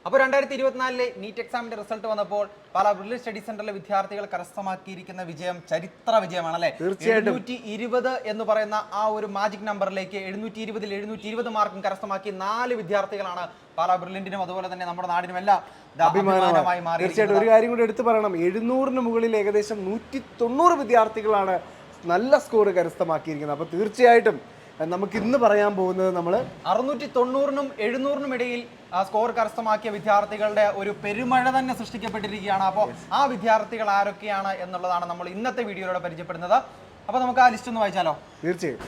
അപ്പോൾ 2024 നീറ്റ് എക്സാമിന്റെ റിസൾട്ട് വന്നപ്പോൾ പാലാ ബ്രില്യൻറ്റ് സ്റ്റഡി സെന്ററിലെ വിദ്യാർത്ഥികൾ കരസ്ഥമാക്കിയിരിക്കുന്ന വിജയം ചരിത്ര വിജയമാണല്ലേ. 720 എന്ന് പറയുന്ന ആ ഒരു മാജിക് നമ്പറിലേക്ക് 720ൽ 720 മാർക്കും കരസ്ഥമാക്കി 4 വിദ്യാർത്ഥികളാണ് പാലാ ബ്രില്യന്റിനും അതുപോലെ തന്നെ നമ്മുടെ നാടിനും എല്ലാം അഭിമാനമായി മാറി. തീർച്ചയായിട്ടും ഒരു കാര്യം കൂടി എടുത്തു പറയണം, 700ന് മുകളിൽ ഏകദേശം 190 വിദ്യാർത്ഥികളാണ് നല്ല സ്കോർ കരസ്ഥമാക്കിയിരിക്കുന്നത്. അപ്പോൾ തീർച്ചയായിട്ടും നമുക്ക് ഇന്ന് പറയാൻ പോകുന്നത് നമ്മൾ 690നും 700നും ഇടയിൽ സ്കോർ കരസ്ഥമാക്കിയ വിദ്യാർത്ഥികളുടെ ഒരു പെരുമഴ തന്നെ സൃഷ്ടിക്കപ്പെട്ടിരിക്കുകയാണ്. അപ്പോൾ ആ വിദ്യാർത്ഥികൾ ആരൊക്കെയാണ് എന്നുള്ളതാണ് നമ്മൾ ഇന്നത്തെ വീഡിയോയിലൂടെ പരിചയപ്പെടുന്നത്. അപ്പോൾ നമുക്ക് ആ ലിസ്റ്റ് ഒന്ന് വായിച്ചാലോ? തീർച്ചയായും.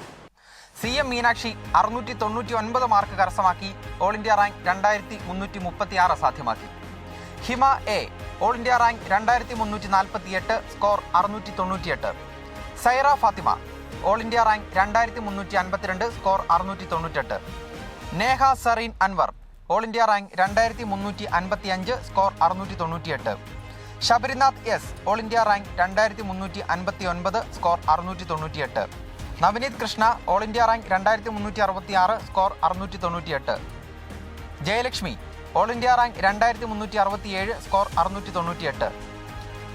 CM മീനാക്ഷി 699 മാർക്ക് കരസ്ഥമാക്കി ഓൾ ഇന്ത്യ റാങ്ക് 2336 സാധ്യമാക്കി. Hima A all India rank 2348 score 698. Saira Fathima all India rank 2352 score 698. Neha Sareen Anwar all India rank 2355 score 698. Sabarinath S all India rank 2359 score 698. Navaneeth Krishna all India rank 2366 score 698. Jayalakshmi all India rank 2367 score 698.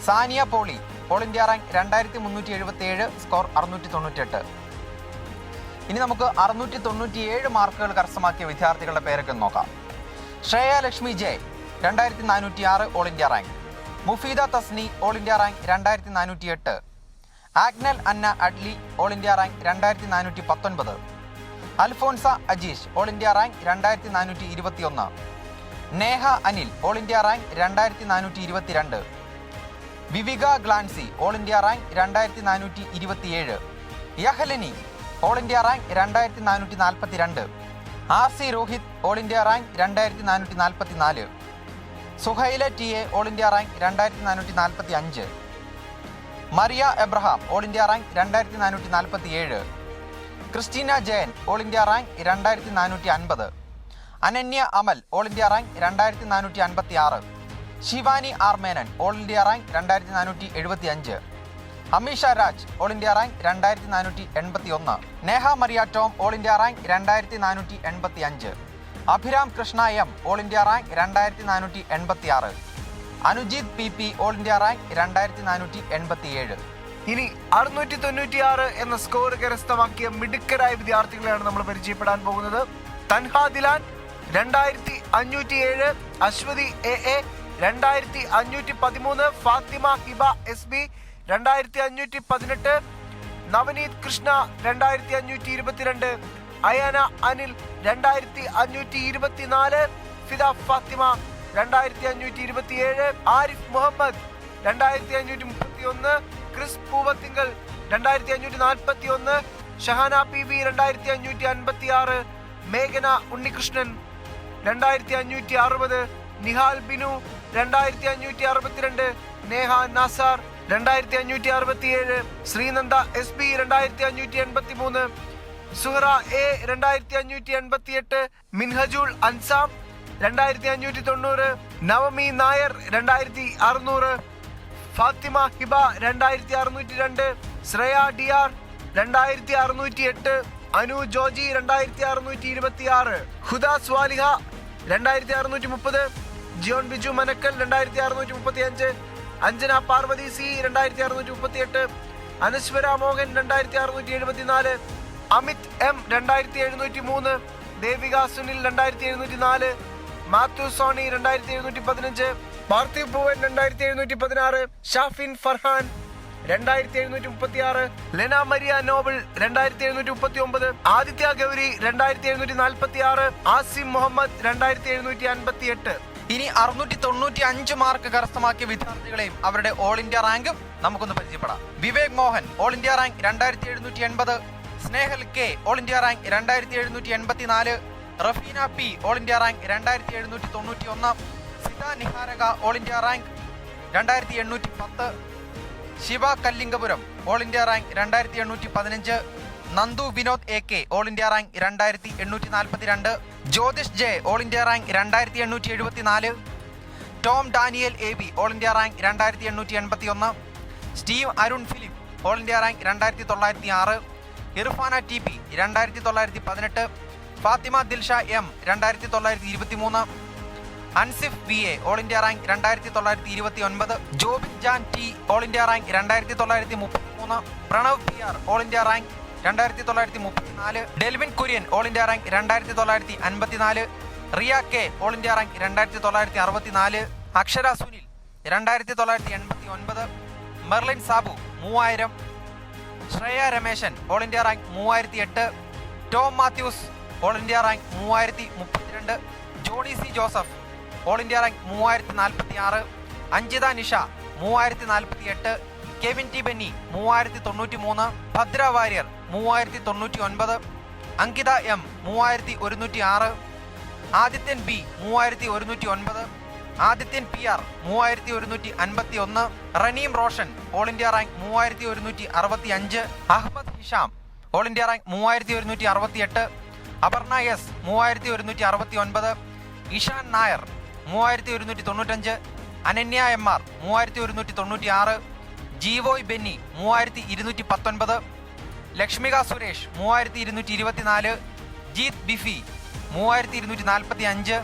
Saniya Poly all India rank 2377 score 698. ഇനി നമുക്ക് 697 മാർക്കുകൾ കരസ്ഥമാക്കിയ വിദ്യാർത്ഥികളുടെ പേരൊക്കെ നോക്കാം. Shreya Lakshmi J 2406 all India rank. Mufeeda Thasni all India rank 2408. Agnel Anna Adley all India rank 2419. Alphonsa Ajeesh all India rank 2421. Neha Anil all India rank 2422. Vivika Glancy all India rank 2427. Yahlani all India rank 2442. RC Rohit all India rank 2444. Suhaila T A all India rank 2445. Maria Abraham all India rank 2447. Christina Jayan all India rank 2450. Ananya Amal all India rank 2456. Shivani R Menon all India rank 2475. Ameesha Raj all India rank 2481. Neha Maria Tom all India rank 2485. Abhiram Krishna M all India rank 2486. Anujith P all India rank 2487. ഇനി 696 എന്ന score കരസ്ഥമാക്കിയ മിടുക്കരായ വിദ്യാർത്ഥികളെയാണ് നമ്മൾ പരിചയപ്പെടാൻ പോകുന്നത്. Tanha Dilan 2507. Ashwathy A 2513. Fathima Hiba SB 2518. Navaneeth Krishna 2522. Ayana Anil 2524. Fida Fathima 2527. Arif Muhammed 2531. Chris Poovathinkal 2541. Shahana PV 2556. മേഘന Unnikrishnan 2560. Nihal Binu 2562. Neha Nasar 2567. Sreenanda SB 2583. Suhara A 2588. Minhajul Ansam 2590. Navami Nair 2600. Fathima Hiba 2602. Shreya DR 2608. Anu Joji 2626. Huda Swaliha 2630. Jiyon Biju Manakkal 2635. Anjana Parvathi C 2638. Anaswara Mohan 2674. Amith M 2703. Devika Sunil 2704. Mathew Sony 2715. Parthiv Bhuvan 2716. Shafin Farhan 2736. Lena Maria Noble 2739. Aditya Gauri 2746. Asim Muhammed 2758. ഇനി 695 mark കരസ്ഥമാക്കിയ വിദ്യാർത്ഥികളെയും അവരുടെ ഓൾ ഇന്ത്യ റാങ്കും നമുക്കൊന്ന് പരിചയപ്പെടാം. Vivek Mohan all India rank 2780. Snehal K all India rank 2784. Rafeena P all India rank 2791. Sitha Niharika all India rank 2810. Shiva Kallingapuram all India rank 2815. Nandu Vinod AK all India rank 2842. Jyothish J all India rank 2874. Tom Daniel AB all India rank 2881. Steve Arun Philip all India rank 2906. Irfana TP 2918. Fathima Dilsha M 2923. Ansif VA all India rank 2929. Jobin Jan T all India rank 2933. Pranav PR all India rank 2934. Delvin Kurian all India rank 2954. Riya K all India rank 2964. Akshara Sunil 2989. Merlin Sabu 3000. Shreya Rameshan all India rank 3008. Tom Mathews all India rank 3032. Johnny C Joseph all India rank 3046. Anjitha Nisha 3048. Kevin T Benny 3093. Bhadra Warrier 3099. Ankitha M 3106. Adithyan B 3109. Adithyan PR 3151. Raneem Roshan all India rank 3165. Ahammed Hisham all India rank 3168. Aparna S 3169. Ishan Nair 3195. Ananya MR 3196. Jeevoy Benny 3219. Lakshmika Suresh 3224. Jeeth Bifi 3245.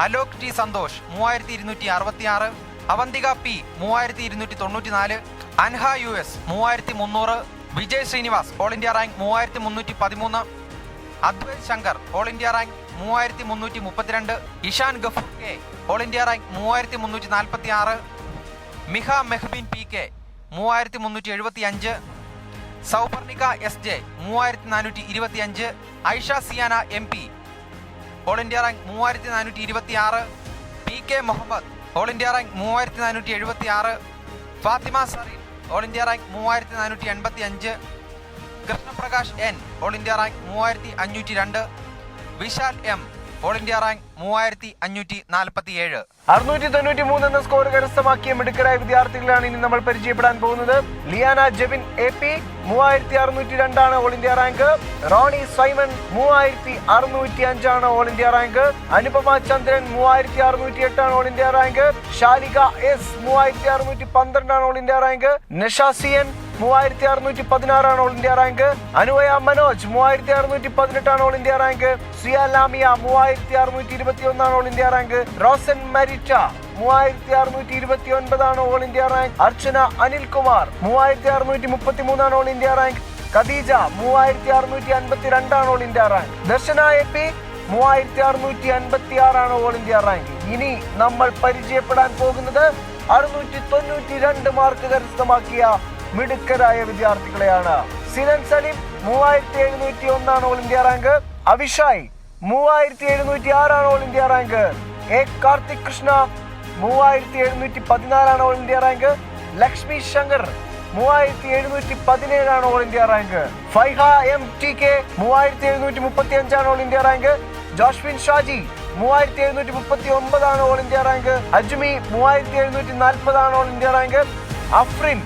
Alok T Santhosh 3266. Avanthika P 3294. Anha US 3300. Vijay Srinivas all India rank 3313. Adwaith Shankar all India rank 3332. Ishan Gafoor K all India rank 3346. Miha Mehbin PK 3375. Souparnika SJ 3425. Aisha Siyana MP all India rank 3426. PK Muhammad all India rank 3476. Fathima Sareen all India rank 3485. Krishnaprakash N all India rank 3502. Vishal M all India rank 3547. 693 എന്ന score കരസ്ഥമാക്കിയ മിടുക്കരായ വിദ്യാർത്ഥികളാണ് ഇനി നമ്മൾ പരിചയപ്പെടാൻ പോകുന്നത്. ലിയാന Jebin AP 3602 ആണ് all India rank. Roni Simon 3605 ആണ് all India rank. Anupama Chandran 3608 ആണ് all India rank. Shalika S 3612 ആണ് ഓൾ ഇന്ത്യ റാങ്ക്. നഷാസിയൻ 3616 ആണ് all India rank. Anuvaya Manoj 3618 ആണ് all India rank. Siya Lamiya 3621 ആണ് all India rank. Rosan Maritta 3629 ആണ് all India rank. Archana Anilkumar 3633 ആണ് ഓൾ ഇന്ത്യ റാങ്ക്. ഖദീജ 3652 ആണ് all India rank. Darshana AP 3656 ആണ് ഓൾ ഇന്ത്യ റാങ്ക്. ഇനി നമ്മൾ പരിചയപ്പെടാൻ പോകുന്നത് 692 മാർക്ക് കരസ്ഥമാക്കിയ മിടുക്കരായ വിദ്യാർത്ഥികളെയാണ്. സിനൻ സലീം 3701 ആണ് ഓൾ ഇന്ത്യ റാങ്ക്. അവിഷായ് 3706 ആണ് all India rank. A Karthik Krishna 3714 ആണ് all India rank. Lakshmi Shankar 3717 ആണ് all India rank. Faiha MTK 3735 ആണ് ഓൾ ഇന്ത്യ റാങ്ക്. ജോഷ്വിൻ ഷാജി 3739 ആണ് ഓൾ ഇന്ത്യ റാങ്ക്. അജ്മി 3740 ആണ് ഓൾ ഇന്ത്യ റാങ്ക്. അഫ്രിൻ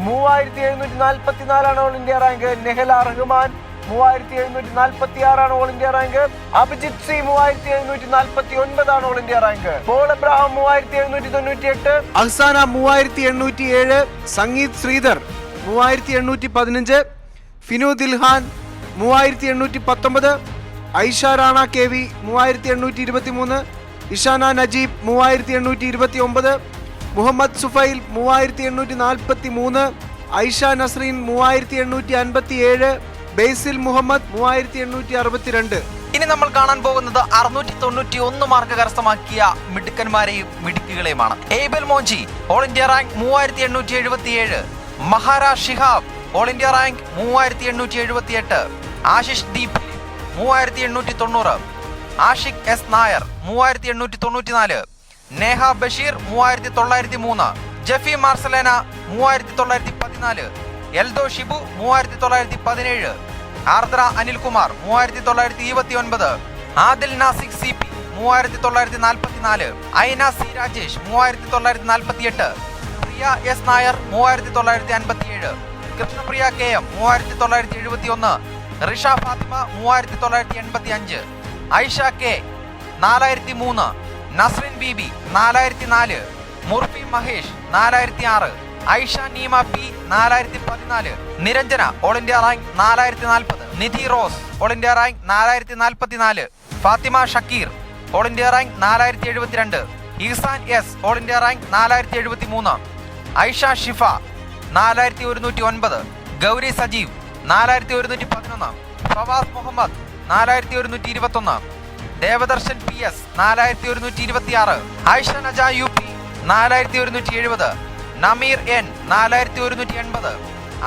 3744 ആണ് all India rank. Nehala Rahman 3746 ആണ് all India rank. Abhijith C 3749 ആണ് all India rank. Paul Abraham 3798. Ahsana 3807. Sangeeth Sreedhar 3815. Finu Dilhan 3819. Aisha Rana KV 3823. Ishana Najeeb 3829. Muhammed Sufail 3843. Aisha Nasreen 3857. Basil Muhammed 3862. ഇനി നമ്മൾ കാണാൻ പോകുന്നത് 691 മാർക്ക് കരസ്ഥമാക്കിയ മിടുക്കന്മാരെയും മിടുക്കുകളെയുമാണ്. Abel Monchi all India rank 3877. Mahara Shihab all India rank 3878. Ashish D 3890. Ashiq S Nair 3894. Neha Basheer 3903. Jaffy Marcelena 3914. Eldho Shibu 3917. Ardra Anilkumar 3929. Adil Nasik CP 3944. Aina C Rajesh 3948. Priya S Nair 3957. Krishnapriya KM 3971. Risha Fathima 3985. Aisha K 4003. Nasrin BB 4004. Murphy Mahesh 4006. Aisha Neema P 4014. Niranjana all India rank 4040. Nidhi Rose all India rank 4044. Fathima Shakeer all India rank 4072. Ihsan S all India rank 4073. Aisha Shifa 4109. Gauri Sajeev 4111. Fawas Muhammed 4121. Devadarshan P S 4126. Aisha Naja U P 4170. Nameer N 4180.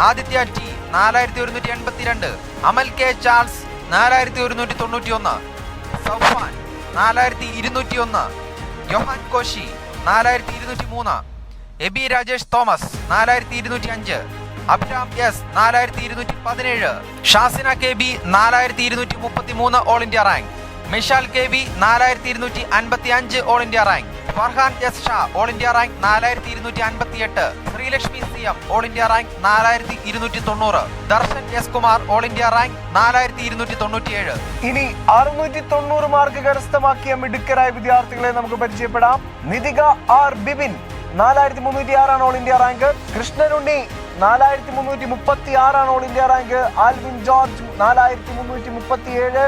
Aditya T 4182. Amal K Charles 4191. Soufan 4201. Yohan Koshy 4203. Aby Rajesh Thomas 4205. Abhiram S 4217. Shazina K B 4233 all India rank. Mishal K B 4255 all India rank. Farhan S Shah all India rank 4258. Sreelakshmi C M all India rank 4290. Darshan S Kumar all India rank 4297. ഇനി 690 mark കരസ്ഥമാക്കിയ മിടുക്കരായ വിദ്യാർത്ഥികളെ നമുക്ക് പരിചയപ്പെടാം. Nithika R Bibin 4306 ആണ് all India rank. Krishnanunni 4336 ആണ് all India rank. Alvin George 4337.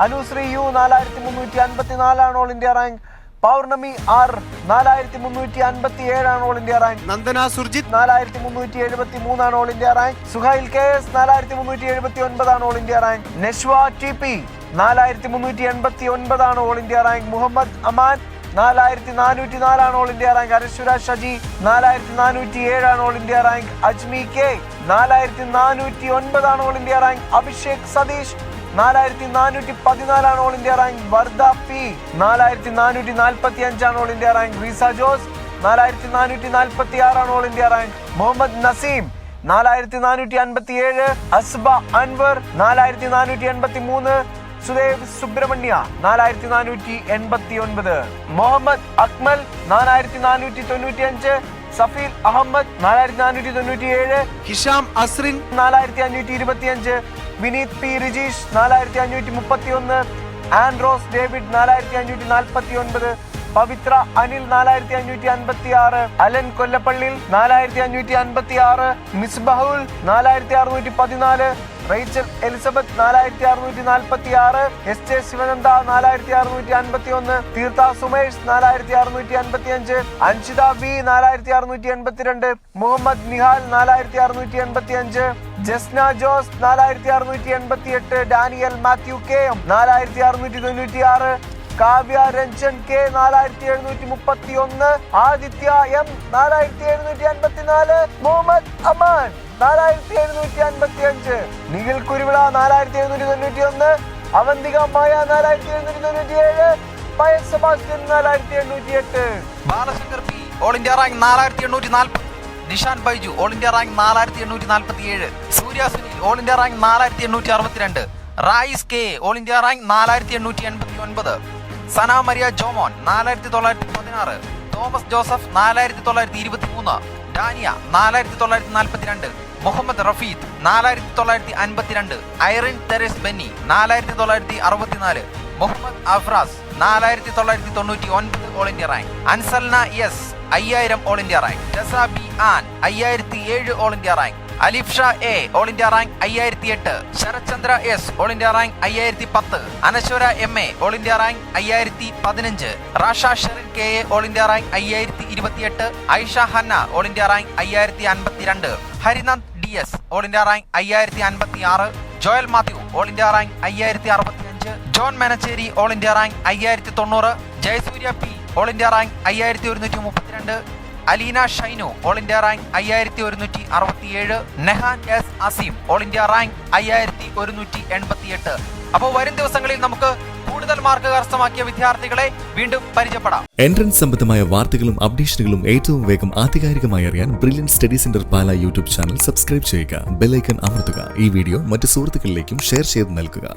Anushree U 4354 ആണ് all India rank. Pournami R 4357 ആണ് all India rank. Nandana Surjith 4373 ആണ് all India rank. Suhail K S 4379 ആണ് all India rank. Nashwa T P 4389 ആണ് all India rank. Muhammad Aman 4404 ആണ് all India rank. Arashwara Shaji 4407 ആണ് all India rank. Ajmi K 4409 ആണ് all India rank. Abhishek Satheesh 4414 ആണ് all India rank. Vardha P 4445 ആണ് all India rank. Reesa Jose 4446 ആണ് all India rank. Muhammed Naseem 4457. Asba Anwar 4483. Sudev Subrahmanya 4489. Muhammed Akmal 4495. Safeel Ahammed 4497. Hisham Asrin 4525. Vineeth P Rijeesh 4531. Andros David 4549. Pavithra Anil 4556. Alan Kollappallil 4556. Misbahul 4614. Rachel Elizabeth 4646. S J Sivananda 4651. Theertha Sumesh 4655. Anshitha V 4682. Muhammed Nihal 4685. Jasna Jose 4688. Daniel Mathew K 4696. Kavya Ranjan K 4731. Aditya M 4754. Muhammad Aman 4755. Nikhil Kuruvila 4791. Avanthika Maya 4797. Pius Sebastian 4808. Balashankar P all India rank 4840. Nishan Baiju all India rank 4847. Surya Sunil all India rank 4862. Rais K all India rank 4889. Sana Maria Jomon 4916. Thomas Joseph 4923. Dania 4942. Muhammad Rafeed 4952. Irin Theres Benny 4964. Muhammad Afras 4999 all India rank. അൻസൽന S 5000 all India rank. Jasa B Ann 5007 all India rank. Alif Shah A all India rank 5008. Sarathchandra S all India rank 5010. Anaswara M A all India rank 5015. Rasha Sherin K A all India rank 5028. Aisha Hanna all India rank 5052. Harinand D S all India rank 5056. Joel Mathew all India rank 5065. John Menachery all India rank 5090. Jayasurya P all India rank 5132. Aleena Shainu all India rank 5167. Nehan S Azeem all India rank 5188. അപ്പോൾ വരും ദിവസങ്ങളിൽ നമുക്ക് കൂടുതൽ mark കരസ്ഥമാക്കിയ വിദ്യാർത്ഥികളെ വീണ്ടും പരിചയപ്പെടാം. Entrance സംബന്ധമായ വാർത്തകളും അപ്ഡേഷനുകളും ഏറ്റവും വേഗം ആധികാരികമായി അറിയാൻ ബ്രില്യൻറ്റ് സ്റ്റഡി സെന്റർ പാല യൂട്യൂബ് ചാനൽ സബ്സ്ക്രൈബ് ചെയ്യുക. ബെൽ ഐക്കൺ അമർത്തുക. ഈ വീഡിയോ മറ്റ് സുഹൃത്തുക്കളിലേക്കും ഷെയർ ചെയ്ത് നൽകുക.